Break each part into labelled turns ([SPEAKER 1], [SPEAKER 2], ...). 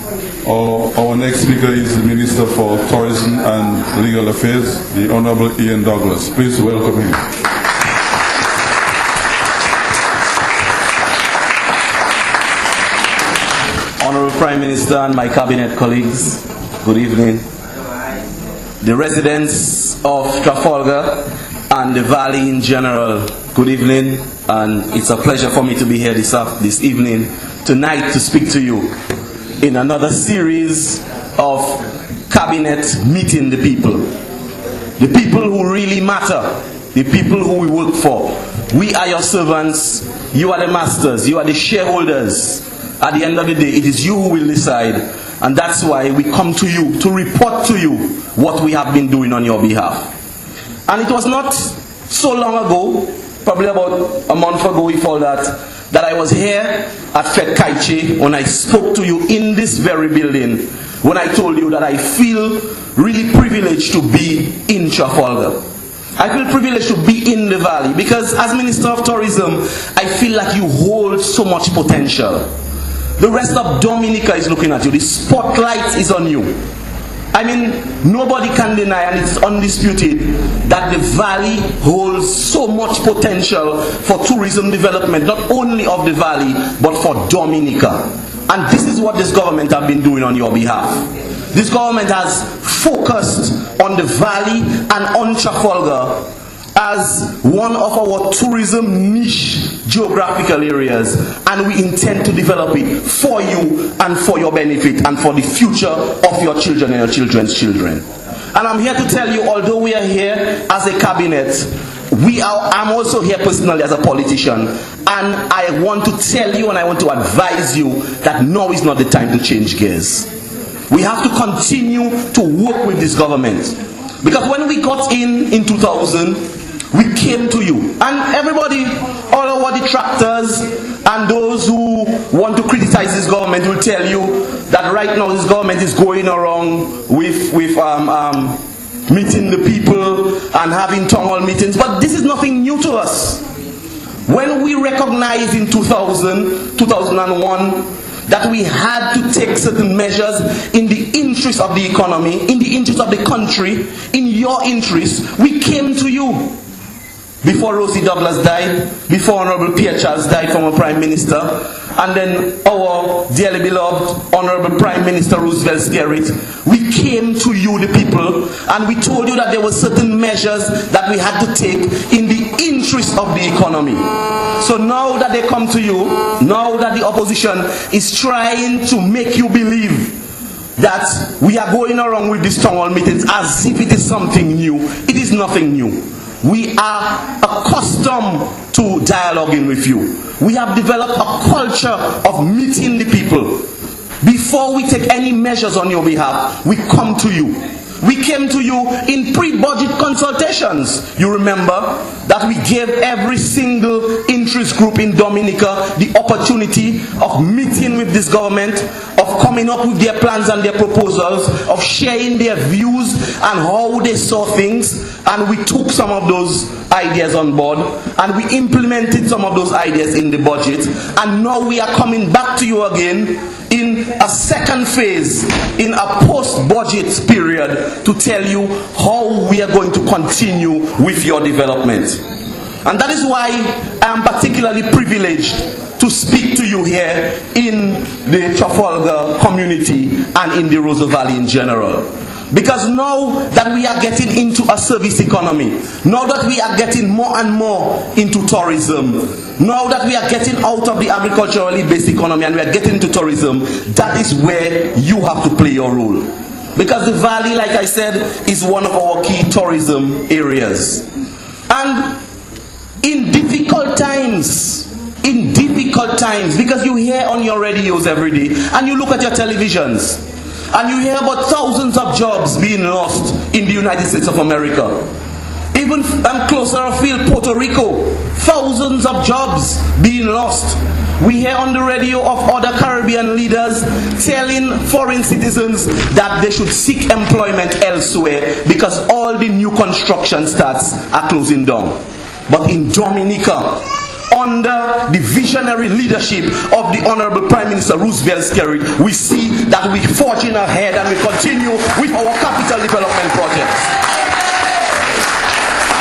[SPEAKER 1] Our next speaker is the Minister for Tourism and Legal Affairs, the Honorable Ian Douglas. Please welcome him.
[SPEAKER 2] Honorable Prime Minister and my cabinet colleagues, good evening. The residents of Trafalgar and the Valley in general, good evening. And it's a pleasure for me to be here this evening, tonight, to speak to you in another series of cabinet meeting the people. The people who really matter, the people who we work for. We are your servants, you are the masters, you are the shareholders. At the end of the day, it is you who will decide, and that's why we come to you to report to you what we have been doing on your behalf. And it was not so long ago, probably about a month ago, we found that I was here at Fet Kaiche when I spoke to you in this very building, when I told you that I feel really privileged to be in Trafalgar. I feel privileged to be in the Valley because as Minister of Tourism, I feel like you hold so much potential. The rest of Dominica is looking at you. The spotlight is on you. I mean, nobody can deny, and it's undisputed, that the Valley holds so much potential for tourism development, not only of the Valley, but for Dominica. And this is what this government has been doing on your behalf. This government has focused on the Valley and on Trafalgar as one of our tourism niche geographical areas, and we intend to develop it for you and for your benefit and for the future of your children and your children's children. And I'm here to tell you, although we are here as a cabinet, I'm also here personally as a politician, and I want to tell you and I want to advise you that now is not the time to change gears. We have to continue to work with this government, because when we got in 2000, we came to you, and everybody, all our detractors and those who want to criticize this government will tell you that right now this government is going around with meeting the people and having town hall meetings, but this is nothing new to us. When we recognized in 2000, 2001, that we had to take certain measures in the interest of the economy, in the interest of the country, in your interest, we came to you. Before Rosie Douglas died, before Honorable Pierre Charles died, former Prime Minister, and then our dearly beloved Honorable Prime Minister Roosevelt Skerrit, we came to you, the people, and we told you that there were certain measures that we had to take in the interest of the economy. So now that they come to you, now that the opposition is trying to make you believe that we are going around with these town hall meetings as if it is something new, it is nothing new. We are accustomed to dialoguing with you. We have developed a culture of meeting the people. Before we take any measures on your behalf, we come to you. We came to you in pre-budget consultations. You remember that we gave every single interest group in Dominica the opportunity of meeting with this government, of coming up with their plans and their proposals, of sharing their views and how they saw things. And we took some of those ideas on board and we implemented some of those ideas in the budget. And now we are coming back to you again in a second phase, in a post-budget period, to tell you how we are going to continue with your development. And that is why I am particularly privileged to speak to you here in the Trafalgar community and in the Roseau Valley in general. Because now that we are getting into a service economy, now that we are getting more and more into tourism, now that we are getting out of the agriculturally based economy and we are getting into tourism, that is where you have to play your role. Because the Valley, like I said, is one of our key tourism areas. And in difficult times, because you hear on your radios every day and you look at your televisions, and you hear about thousands of jobs being lost in the United States of America. Even closer afield, Puerto Rico, thousands of jobs being lost. We hear on the radio of other Caribbean leaders telling foreign citizens that they should seek employment elsewhere because all the new construction starts are closing down. But in Dominica, under the visionary leadership of the Honorable Prime Minister Roosevelt Skerrit, we see that we're forging ahead and we continue with our capital development projects.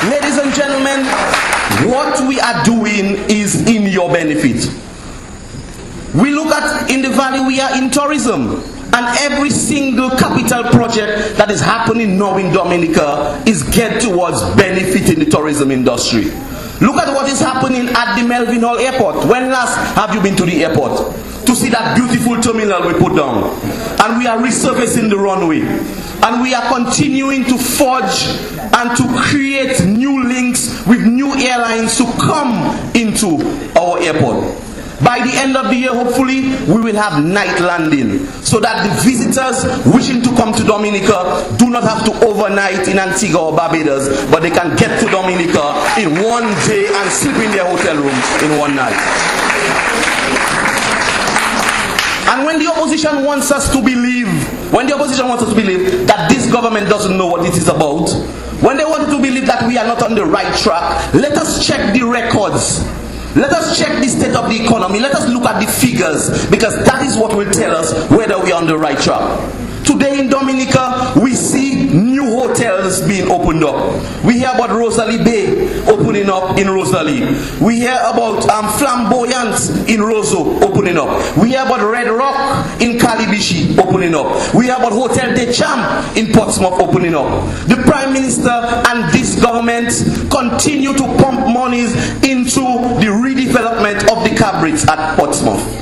[SPEAKER 2] Ladies and gentlemen, what we are doing is in your benefit. We look at in the valley, we are in tourism. And every single capital project that is happening now in Dominica is geared towards benefiting the tourism industry. Look at what is happening at the Melvin Hall Airport. When last have you been to the airport? To see that beautiful terminal we put down. And we are resurfacing the runway. And we are continuing to forge and to create new links with new airlines to come into our airport. By the end of the year, hopefully, we will have night landing so that the visitors wishing to come to Dominica do not have to overnight in Antigua or Barbados, but they can get to Dominica in one day and sleep in their hotel room in one night. And when the opposition wants us to believe, that this government doesn't know what it is about, when they want to believe that we are not on the right track, let us check the records. Let us check the state of the economy. Let us look at the figures, because that is what will tell us whether we are on the right track. Today in Dominica, we see new hotels being opened up. We hear about Rosalie Bay opening up in Rosalie. We hear about Flamboyant in Roseau opening up. We hear about Red Rock in Calibishi opening up. We hear about Hotel de Champ in Portsmouth opening up. The Prime Minister and this government continue to pump monies into the redevelopment of the cabarets at Portsmouth.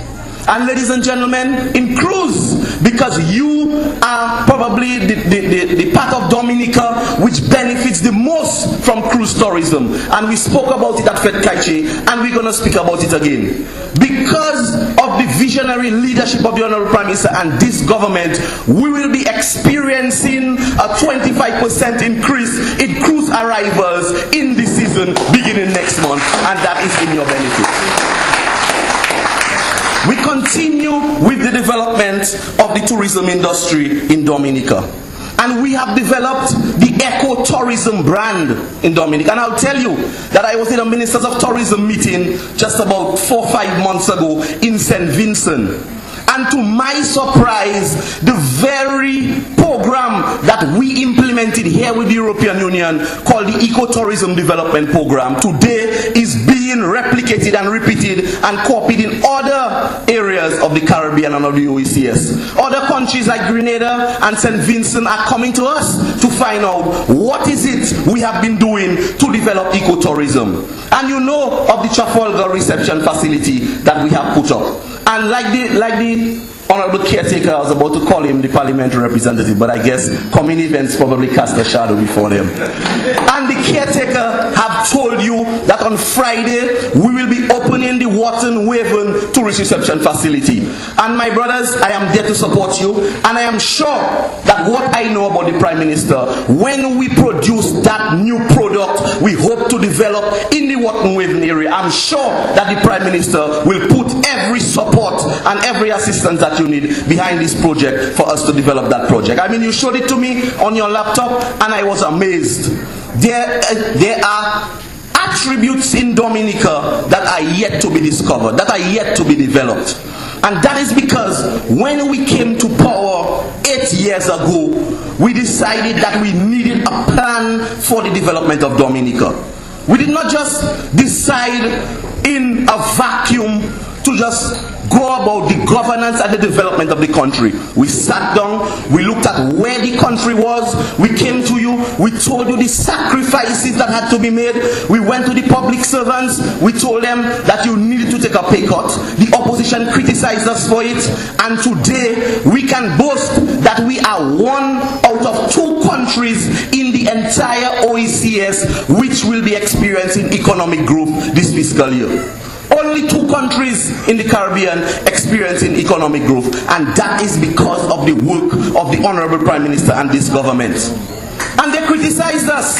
[SPEAKER 2] And ladies and gentlemen, in cruise, because you are probably the part of Dominica which benefits the most from cruise tourism. And we spoke about it at Fedkaiche, and we're going to speak about it again. Because of the visionary leadership of the Honorable Prime Minister and this government, we will be experiencing a 25% increase in cruise arrivals in this season beginning next month, and that is in your benefit. We continue with the development of the tourism industry in Dominica. And we have developed the eco-tourism brand in Dominica. And I'll tell you that I was in a Ministers of Tourism meeting just about 4 or 5 months ago in St. Vincent. And to my surprise, the very program that we implemented here with the European Union, called the Eco-Tourism Development Program, today is being replicated and repeated and copied in other areas of the Caribbean and of the OECS. Other countries like Grenada and St. Vincent are coming to us to find out what is it we have been doing to develop ecotourism. And you know of the Trafalgar reception facility that we have put up. And like the Honorable Caretaker, I was about to call him the parliamentary representative, but I guess community events probably cast a shadow before them. And the Caretaker have told you that on Friday we will be opening the Wharton Waven tourist reception facility. And my brothers, I am there to support you, and I am sure that what I know about the Prime Minister, when we produce that new product we hope to develop in the Wharton Waven area, I'm sure that the Prime Minister will put every support and every assistance that you need behind this project for us to develop that project. I mean, you showed it to me on your laptop and I was amazed. There are attributes in Dominica that are yet to be discovered, that are yet to be developed. And that is because when we came to power 8 years ago, we decided that we needed a plan for the development of Dominica. We did not just decide in a vacuum to just go about the governance and the development of the country. We sat down, we looked at where the country was, we came to you, we told you the sacrifices that had to be made. We went to the public servants, we told them that you needed to take a pay cut. The opposition criticized us for it, and today we can boast that we are 1 out of 2 countries in the entire OECS which will be experiencing economic growth this fiscal year. Only 2 countries in the Caribbean experiencing economic growth, and that is because of the work of the Honorable Prime Minister and this government. And they criticized us.